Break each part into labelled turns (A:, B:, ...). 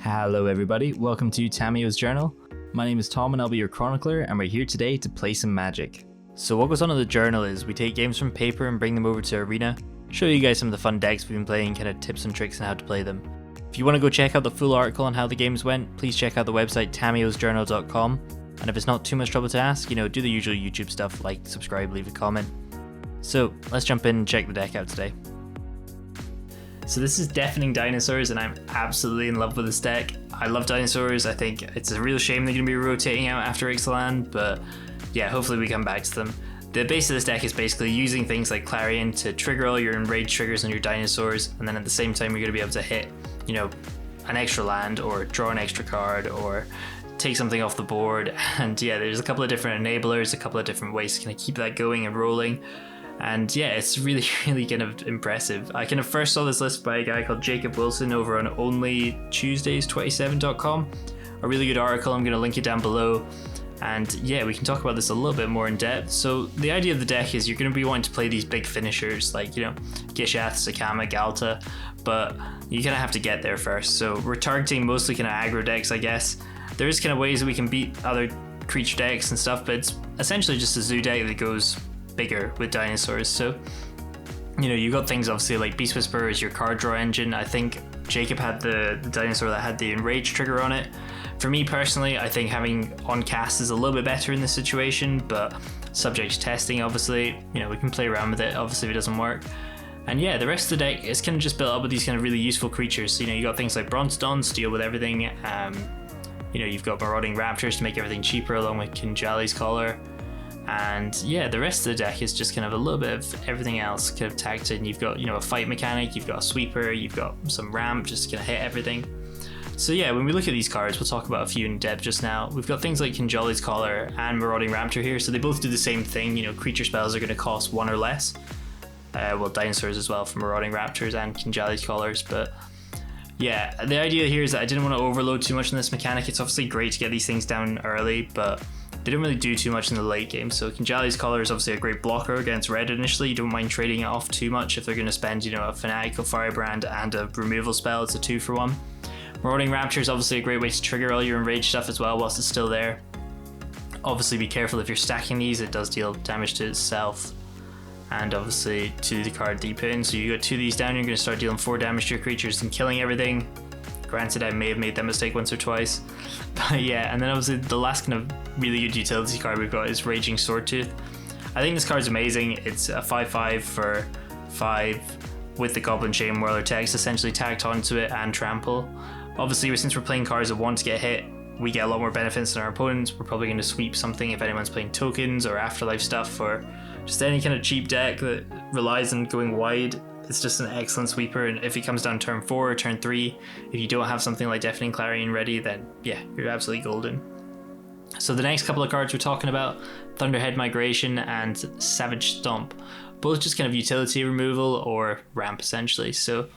A: Hello everybody, welcome to Tamiyo's Journal. My name is Tom and I'll be your chronicler, and we're here today to play some Magic. So what goes on in the journal is we take games from paper and bring them over to Arena, show you guys some of the fun decks we've been playing, kind of tips and tricks on how to play them. If you want to go check out the full article on how the games went, please check out the website tamiyosjournal.com, and if it's not too much trouble to ask, do the usual YouTube stuff like subscribe, leave a comment. So let's jump in and check the deck out today. So this is Deafening Dinosaurs, and I'm absolutely in love with this deck. I love Dinosaurs. I think it's a real shame they're going to be rotating out after Ixalan, but yeah, hopefully we come back to them. The base of this deck is basically using things like Clarion to trigger all your enraged triggers on your Dinosaurs, and then at the same time you're going to be able to hit, an extra land or draw an extra card or take something off the board. And yeah, there's a couple of different enablers, a couple of different ways to kind of keep that going and rolling. And yeah, it's really kind of impressive. I kind of first saw this list by a guy called Jacob Wilson over on onlytuesdays27.com. A really good article, I'm going to link it down below. And yeah, we can talk about this a little bit more in depth. So the idea of the deck is you're going to be wanting to play these big finishers like, Gishath, Sakama, Galta, but you kind of have to get there first. So we're targeting mostly kind of aggro decks, I guess. There's kind of ways that we can beat other creature decks and stuff, but it's essentially just a zoo deck that goes bigger with Dinosaurs. So you've got things obviously like Beast Whisperer is your card draw engine. I think Jacob had the dinosaur that had the enrage trigger on it. For me personally, I think having on cast is a little bit better in this situation, but subject to testing, obviously, we can play around with it obviously if it doesn't work. And yeah, the rest of the deck is kind of just built up with these kind of really useful creatures. So, you got things like Bronzedons to deal with everything. You've got Marauding Raptors to make everything cheaper, along with Kinjali's Collar. And yeah, the rest of the deck is just kind of a little bit of everything else kind of tagged in. You've got, a fight mechanic, you've got a sweeper, you've got some ramp just to kind of hit everything. So yeah, when we look at these cards, we'll talk about a few in depth just now. We've got things like Kinjali's Collar and Marauding Raptor here, so they both do the same thing. Creature spells are going to cost 1 or less. Dinosaurs as well for Marauding Raptors and Kinjali's Collars, but yeah, the idea here is that I didn't want to overload too much in this mechanic. It's obviously great to get these things down early, but they don't really do too much in the late game. So Kinjali's Collar is obviously a great blocker against red initially. You don't mind trading it off too much if they're going to spend, a Fanatical Firebrand and a removal spell. It's a 2-for-1. Marauding Raptor is obviously a great way to trigger all your enraged stuff as well whilst it's still there. Obviously be careful if you're stacking these, it does deal damage to itself and obviously to the card that you put in. So you got 2 of these down, you're going to start dealing 4 damage to your creatures and killing everything. Granted, I may have made that mistake once or twice, but yeah. And then obviously the last kind of really good utility card we've got is Raging Swordtooth. I think this card's amazing. It's a 5/5 for 5 with the Goblin Chain Whirler text essentially tagged onto it and Trample. Obviously, since we're playing cards that want to get hit, we get a lot more benefits than our opponents. We're probably going to sweep something if anyone's playing tokens or Afterlife stuff or just any kind of cheap deck that relies on going wide. It's just an excellent sweeper, and if it comes down turn 4 or turn 3, if you don't have something like Deafening Clarion ready, then yeah, you're absolutely golden. So the next couple of cards we're talking about, Thunderhead Migration and Savage Stomp, both just kind of utility removal or ramp essentially. So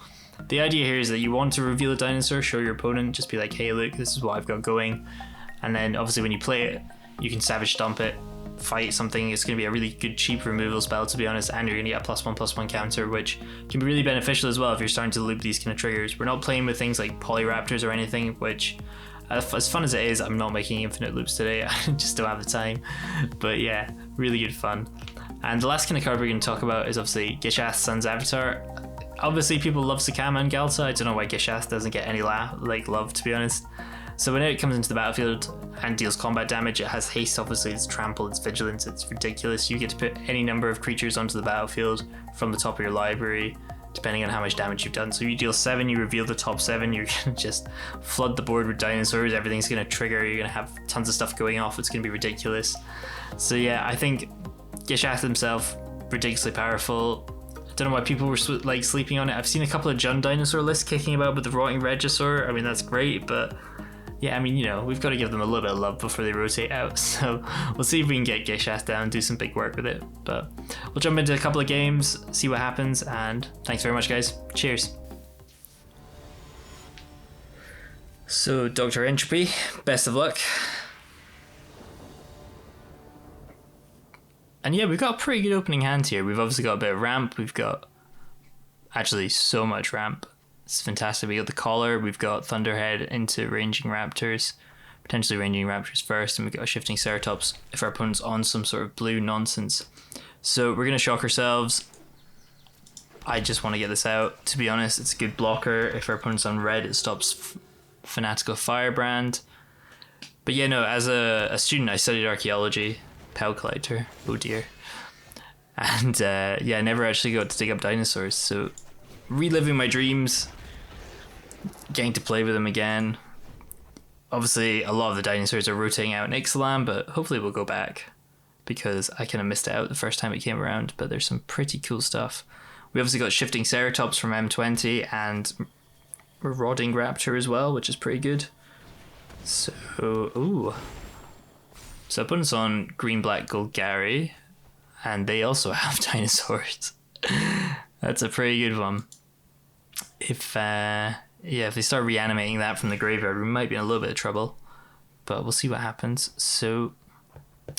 A: the idea here is that you want to reveal a dinosaur, show your opponent, just be like, hey look, this is what I've got going, and then obviously when you play it, you can Savage Stomp it, fight something. It's going to be a really good cheap removal spell, to be honest, and you're going to get a +1/+1 counter, which can be really beneficial as well if you're starting to loop these kind of triggers. We're not playing with things like Polyraptors or anything, which as fun as it is, I'm not making infinite loops today. I just don't have the time, but yeah, really good fun. And the last kind of card we're going to talk about is obviously Gishath's Sun's Avatar. Obviously people love Sakama and Galta. I don't know why Gishath doesn't get any love, to be honest. So when it comes into the battlefield and deals combat damage, it has haste, obviously, it's trample, it's vigilance, it's ridiculous. You get to put any number of creatures onto the battlefield from the top of your library, depending on how much damage you've done. So you deal 7, you reveal the top 7, you're going to just flood the board with dinosaurs, everything's going to trigger, you're going to have tons of stuff going off, it's going to be ridiculous. So yeah, I think Gishath himself, ridiculously powerful. I don't know why people were sleeping on it. I've seen a couple of Jund dinosaur lists kicking about with the Rotting Regisaur. I mean, that's great, but yeah, I mean, we've got to give them a little bit of love before they rotate out. So we'll see if we can get Gishath down, do some big work with it. But we'll jump into a couple of games, see what happens, and thanks very much, guys. Cheers. So, Dr. Entropy, best of luck. And yeah, we've got a pretty good opening hand here. We've obviously got a bit of ramp. We've got actually so much ramp. It's fantastic. We got the collar, we've got Thunderhead into ranging raptors, potentially ranging raptors first, and we've got a shifting Ceratops if our opponent's on some sort of blue nonsense. So we're going to shock ourselves. I just want to get this out. To be honest, it's a good blocker. If our opponent's on red, it stops Fanatical Firebrand. But yeah, no, as a student, I studied archaeology, Pal Collector, oh dear. And yeah, I never actually got to dig up dinosaurs, so reliving my dreams, getting to play with them again. Obviously, a lot of the dinosaurs are rotating out in Ixalan, but hopefully we'll go back, because I kind of missed it out the first time it came around, but there's some pretty cool stuff. We obviously got Shifting Ceratops from M20, and Marauding Raptor as well, which is pretty good. So, ooh. So opponents on Green, Black, Gold, Gary, and they also have dinosaurs. That's a pretty good one. If if they start reanimating that from the graveyard, we might be in a little bit of trouble, but we'll see what happens. So, a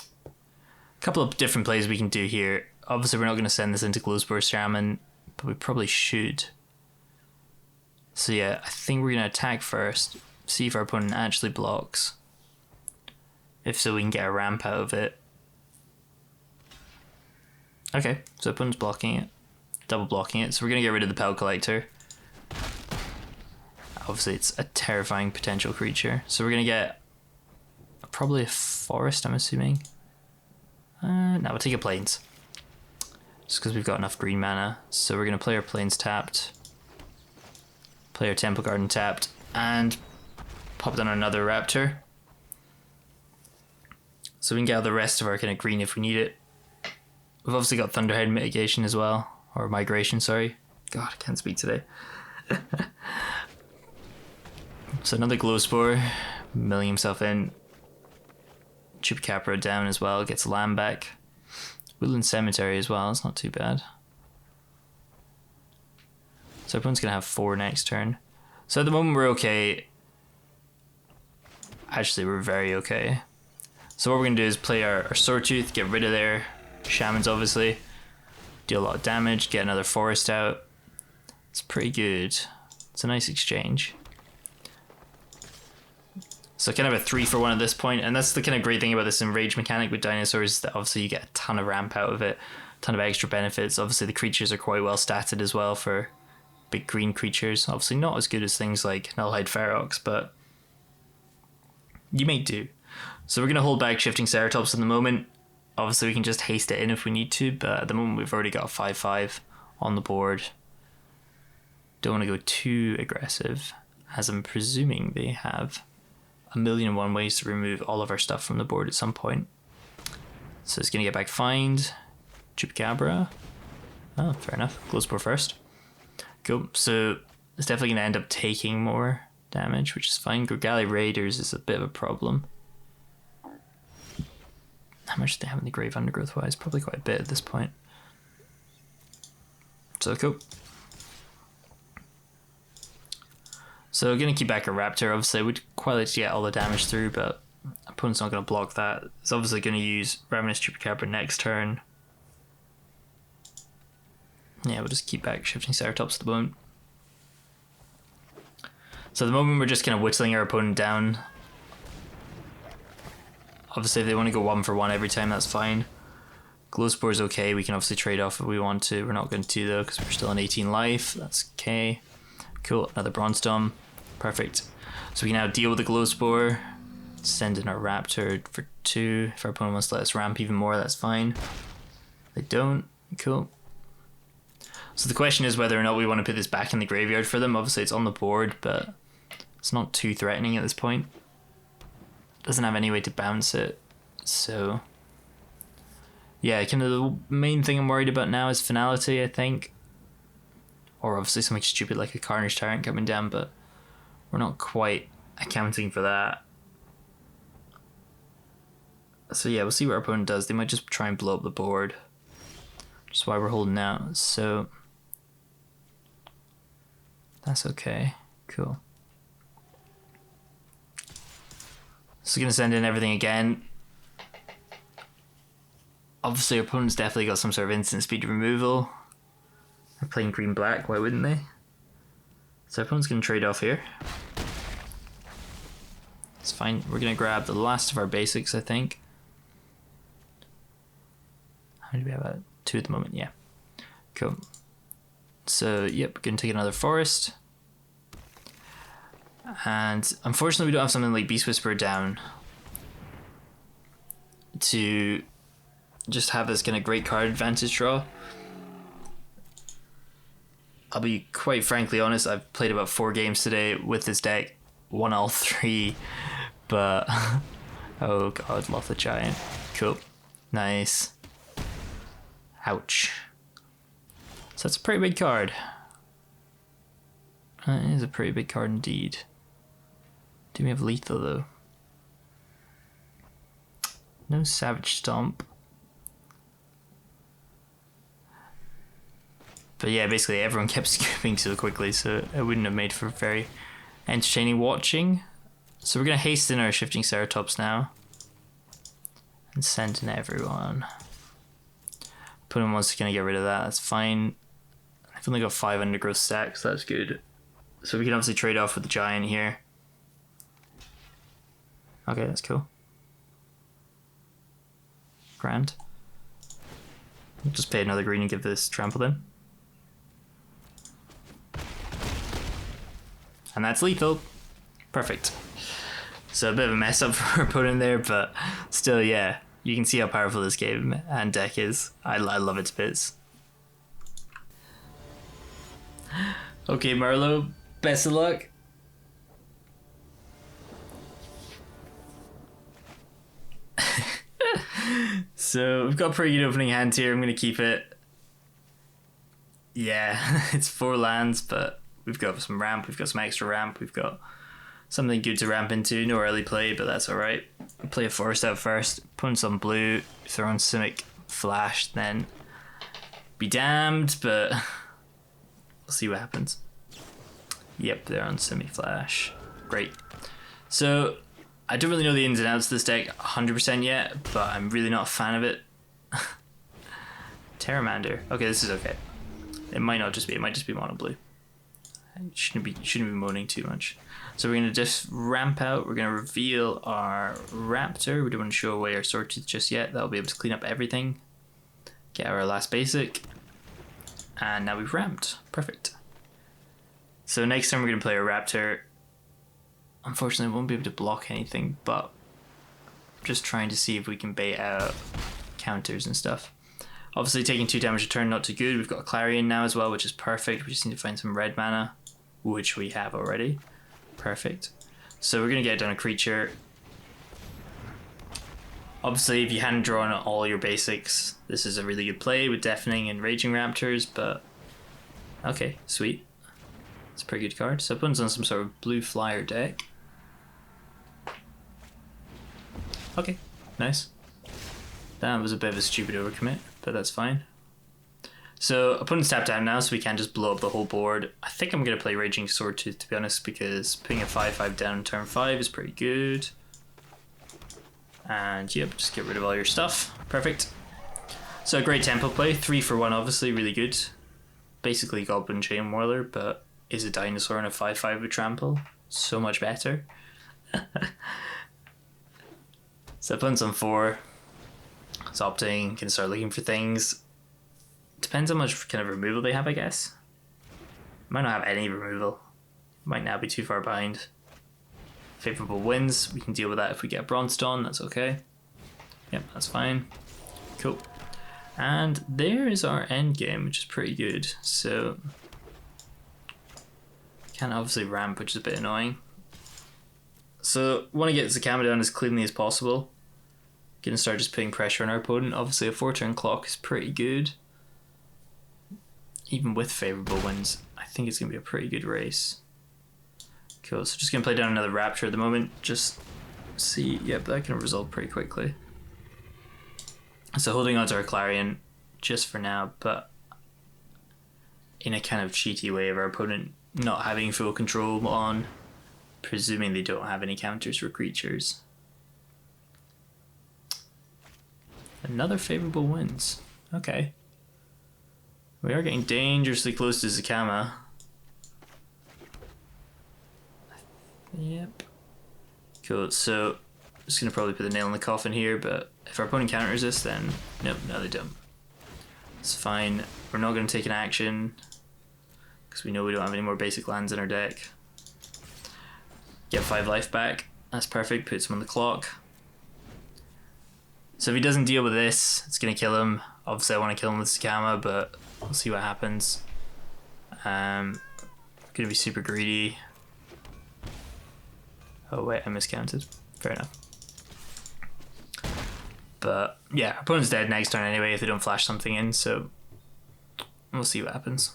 A: couple of different plays we can do here. Obviously, we're not going to send this into Glowspore Shaman, but we probably should. So yeah, I think we're going to attack first, see if our opponent actually blocks. If so, we can get a ramp out of it. Okay, so opponent's blocking it, double blocking it, so we're going to get rid of the Pal Collector. Obviously, it's a terrifying potential creature, so we're going to get probably a forest, I'm assuming. No, we'll take a plains, just because we've got enough green mana. So we're going to play our plains tapped, play our Temple Garden tapped, and pop down another raptor. So we can get out the rest of our kind of green if we need it. We've obviously got Thunderhead mitigation as well, or migration, sorry. God, I can't speak today. So another Glowspore, milling himself in. Chupacabra down as well, gets land back. Woodland Cemetery as well, it's not too bad. So everyone's going to have 4 next turn. So at the moment we're okay. Actually, we're very okay. So what we're going to do is play our Sawtooth, get rid of their Shamans obviously. Deal a lot of damage, get another forest out. It's pretty good. It's a nice exchange. So kind of a 3-for-1 at this point, and that's the kind of great thing about this enrage mechanic with dinosaurs, is that obviously you get a ton of ramp out of it, a ton of extra benefits. Obviously the creatures are quite well statted as well for big green creatures. Obviously not as good as things like Nullhide Ferox, but you may do. So we're going to hold back Shifting Ceratops at the moment. Obviously we can just haste it in if we need to, but at the moment we've already got a 5-5 on the board. Don't want to go too aggressive, as I'm presuming they have 1,000,001 ways to remove all of our stuff from the board at some point. So it's going to get back Find, Chupacabra. Oh, fair enough. Glowspore first. Cool. So it's definitely going to end up taking more damage, which is fine. Gorgali Raiders is a bit of a problem. How much do they have in the grave undergrowth wise? Probably quite a bit at this point. So cool. So we're going to keep back a raptor. Obviously we'd quite like to get all the damage through, but opponent's not going to block that. It's obviously going to use Ravenous Chupacabra next turn. Yeah, we'll just keep back Shifting Ceratops at the moment. So at the moment we're just kind of whittling our opponent down. Obviously if they want to go 1-for-1 every time, that's fine. Glowspore is okay, we can obviously trade off if we want to. We're not going to though, because we're still on 18 life. That's okay. Cool, another Bronze Dome. Perfect. So we can now deal with the Glowspore. Send in our Raptor for 2. If our opponent wants to let us ramp even more, that's fine. They don't. Cool. So the question is whether or not we want to put this back in the graveyard for them. Obviously it's on the board, but it's not too threatening at this point. Doesn't have any way to bounce it. So yeah, kind of the main thing I'm worried about now is finality, I think. Or obviously something stupid like a Carnage Tyrant coming down, but we're not quite accounting for that. So yeah, we'll see what our opponent does. They might just try and blow up the board, which is why we're holding out. So that's okay. Cool. So gonna send in everything again. Obviously our opponent's definitely got some sort of instant speed removal. They're playing green-black, why wouldn't they? So everyone's going to trade off here. It's fine. We're going to grab the last of our basics, I think. How many do we have? 2 at the moment, yeah. Cool. So, yep, we're going to take another forest. And unfortunately, we don't have something like Beast Whisperer down to just have this kind of great card advantage draw. I'll be quite frankly honest, I've played about 4 games today with this deck, won all 3, but oh god, love the giant. Cool. Nice. Ouch. So that's a pretty big card. That is a pretty big card indeed. Do we have lethal though? No Savage Stomp. But yeah, basically everyone kept scooping so quickly, so it wouldn't have made for very entertaining watching. So we're going to hasten our Shifting Ceratops now. And send in everyone. Opponent wants to kind of get rid of that, that's fine. I've only got 5 undergrowth stacks, so that's good. So we can obviously trade off with the giant here. Okay, that's cool. Grand. We'll just pay another green and give this trample then. And that's lethal. Perfect. So a bit of a mess up for our opponent there, but still, yeah. You can see how powerful this game and deck is. I love it to bits. Okay, Marlo, best of luck. So we've got a pretty good opening hand here. I'm going to keep it. Yeah, it's 4 lands, but we've got some ramp, we've got some extra ramp, we've got something good to ramp into. No early play, but that's alright. Play a forest out first, opponent's on blue, throw on Simic Flash, then be damned, but we'll see what happens. Yep, they're on Simic Flash. Great. So I don't really know the ins and outs of this deck 100% yet, but I'm really not a fan of it. Terramander. Okay, this is okay. It might not just be, it might just be mono blue. Shouldn't be moaning too much. So we're gonna just ramp out. We're gonna reveal our Raptor. We don't want to show away our Sword Tooth just yet. That'll be able to clean up everything. Get our last basic, and now we've ramped. Perfect. So next time we're gonna play our Raptor. Unfortunately, we won't be able to block anything, but just trying to see if we can bait out counters and stuff. Obviously, taking 2 damage a turn, not too good. We've got a Clarion now as well, which is perfect. We just need to find some red mana, which we have already. Perfect. So we're going to get down a creature. Obviously, if you hadn't drawn all your basics, this is a really good play with Deafening and Raging Raptors, but okay, sweet. It's a pretty good card. So opponent's on some sort of blue flyer deck. Okay, nice. That was a bit of a stupid overcommit, but that's fine. So opponent's tapped out now, so we can't just blow up the whole board. I think I'm going to play Raging Swordtooth, to be honest, because putting a 5/5 down on turn 5 is pretty good. And yep, just get rid of all your stuff. Perfect. So a great tempo play, 3 for 1, obviously, really good. Basically Goblin Chain Whirler, but is a dinosaur and a 5/5 with trample. So much better. So opponent's on 4. It's opting, can start looking for things. Depends how much kind of removal they have, I guess. Might not have any removal. Might now be too far behind. Favorable wins, we can deal with that if we get Bronze Dawn, that's okay. Yep, that's fine. Cool. And there is our end game, which is pretty good. So can't obviously ramp, which is a bit annoying. So want to get Zakama down as cleanly as possible. Gonna start just putting pressure on our opponent. Obviously a 4-turn clock is pretty good. Even with favourable wins, I think it's gonna be a pretty good race. Cool, so just gonna play down another Rapture at the moment. Just see, yep, that can resolve pretty quickly. So holding on to our Clarion just for now, but in a kind of cheaty way of our opponent not having full control on, presuming they don't have any counters for creatures. Another favourable wins. Okay. We are getting dangerously close to Zakama. Yep. Cool, so just gonna probably put the nail in the coffin here, but if our opponent counters this, then nope, no they don't. It's fine. We're not gonna take an action because we know we don't have any more basic lands in our deck. Get 5 life back. That's perfect. Puts him on the clock. So if he doesn't deal with this, it's gonna kill him. Obviously, I want to kill him with Sakama, but we'll see what happens. Gonna be super greedy. Oh wait, I miscounted. Fair enough. But yeah, opponent's dead next turn anyway if they don't flash something in, so we'll see what happens.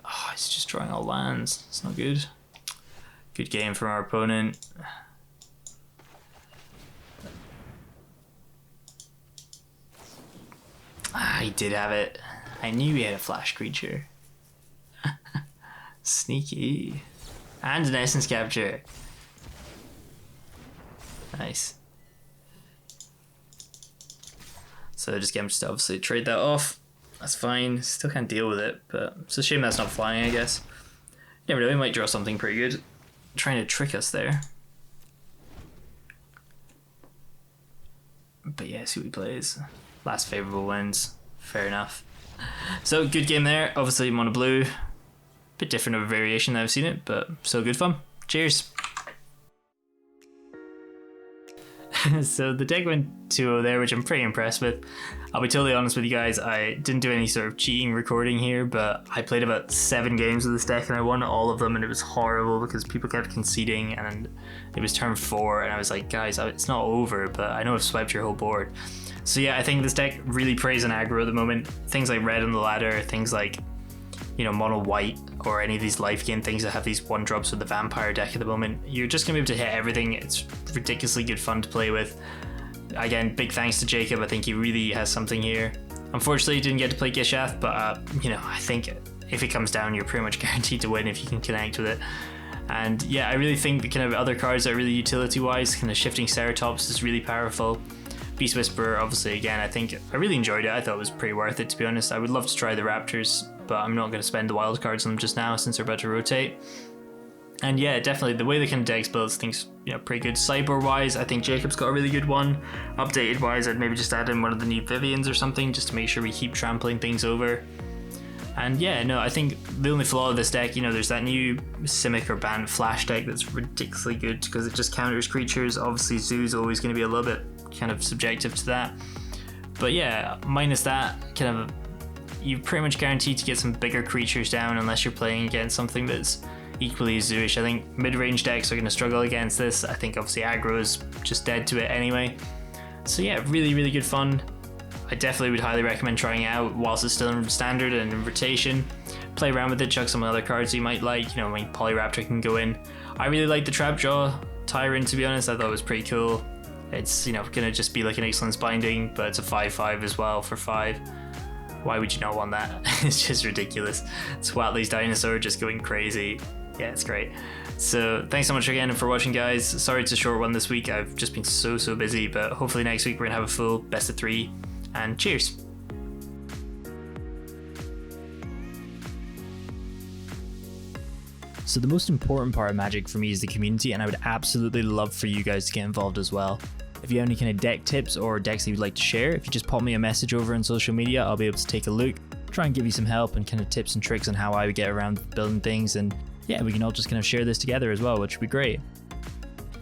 A: Oh, he's just drawing all lands. It's not good. Good game from our opponent. Ah, he did have it. I knew he had a flash creature. Sneaky. And an essence capture. Nice. So just get him to obviously trade that off. That's fine. Still can't deal with it, but it's a shame that's not flying, I guess. Never know, he might draw something pretty good. Trying to trick us there. But yeah, see what he plays. Last favourable wins. Fair enough. So good game there. Obviously mono blue. Bit different of a variation than I've seen it, but still good fun. Cheers. So the deck went 2-0 there, which I'm pretty impressed with. I'll be totally honest with you guys, I didn't do any sort of cheating recording here, but I played about 7 games with this deck and I won all of them, and it was horrible because people kept conceding, and it was turn 4 and I was like, guys, it's not over, but I know I've swiped your whole board. So yeah, I think this deck really preys on aggro at the moment. Things like red on the ladder, things like, you know, mono white, or any of these life gain things that have these 1-drops with the vampire deck at the moment, you're just gonna be able to hit everything. It's ridiculously good fun to play with. Again, big thanks to Jacob. I think he really has something here. Unfortunately, he didn't get to play Gishath, but you know, I think if it comes down, you're pretty much guaranteed to win if you can connect with it. And yeah, I really think the kind of other cards that are really utility wise, kind of Shifting Ceratops is really powerful. Beast Whisperer, obviously, again, I really enjoyed it. I thought it was pretty worth it, to be honest. I would love to try the Raptors, but I'm not going to spend the wild cards on them just now since they're about to rotate. And yeah, definitely the way the kind of decks builds things, you know, pretty good. Cyber wise, I think Jacob's got a really good one. Updated wise, I'd maybe just add in one of the new Vivians or something just to make sure we keep trampling things over. And yeah, no, I think the only flaw of this deck, you know, there's that new Simic or Bant Flash deck that's ridiculously good because it just counters creatures. Obviously, Zoo's always going to be a little bit kind of subjective to that. But yeah, minus that, kind of, you're pretty much guaranteed to get some bigger creatures down unless you're playing against something that's equally Zoo-ish. I think mid-range decks are going to struggle against this. I think obviously aggro is just dead to it anyway. So yeah, really, really good fun. I definitely would highly recommend trying it out whilst it's still in standard and in rotation. Play around with it, chuck some other cards you might like. You know, I mean, Polyraptor can go in. I really like the Trapjaw Tyrant, to be honest. I thought it was pretty cool. It's, you know, gonna just be like an Excellence Binding, but it's a 5/5 as well for 5. Why would you not want that? It's just ridiculous. Swatley's Dinosaur just going crazy. Yeah, it's great. So thanks so much again for watching, guys. Sorry it's a short one this week. I've just been so busy, but hopefully next week we're gonna have a full best of 3. And cheers. So the most important part of Magic for me is the community, and I would absolutely love for you guys to get involved as well. If you have any kind of deck tips or decks that you'd like to share, if you just pop me a message over on social media, I'll be able to take a look, try and give you some help and kind of tips and tricks on how I would get around building things, and yeah, we can all just kind of share this together as well, which would be great.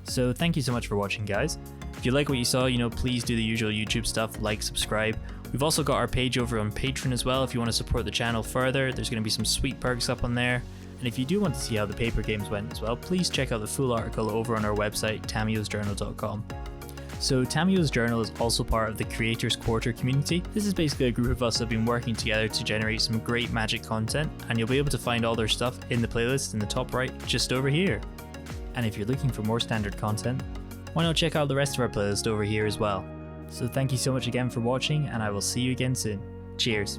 A: So thank you so much for watching, guys. If you like what you saw, you know, please do the usual YouTube stuff, like, subscribe. We've also got our page over on Patreon as well if you want to support the channel further. There's going to be some sweet perks up on there. And if you do want to see how the paper games went as well, please check out the full article over on our website, tamiyosjournal.com. So Tamiyo's Journal is also part of the Creators Quarter community. This is basically a group of us that have been working together to generate some great Magic content, and you'll be able to find all their stuff in the playlist in the top right, just over here. And if you're looking for more standard content, why not check out the rest of our playlist over here as well. So thank you so much again for watching, and I will see you again soon. Cheers.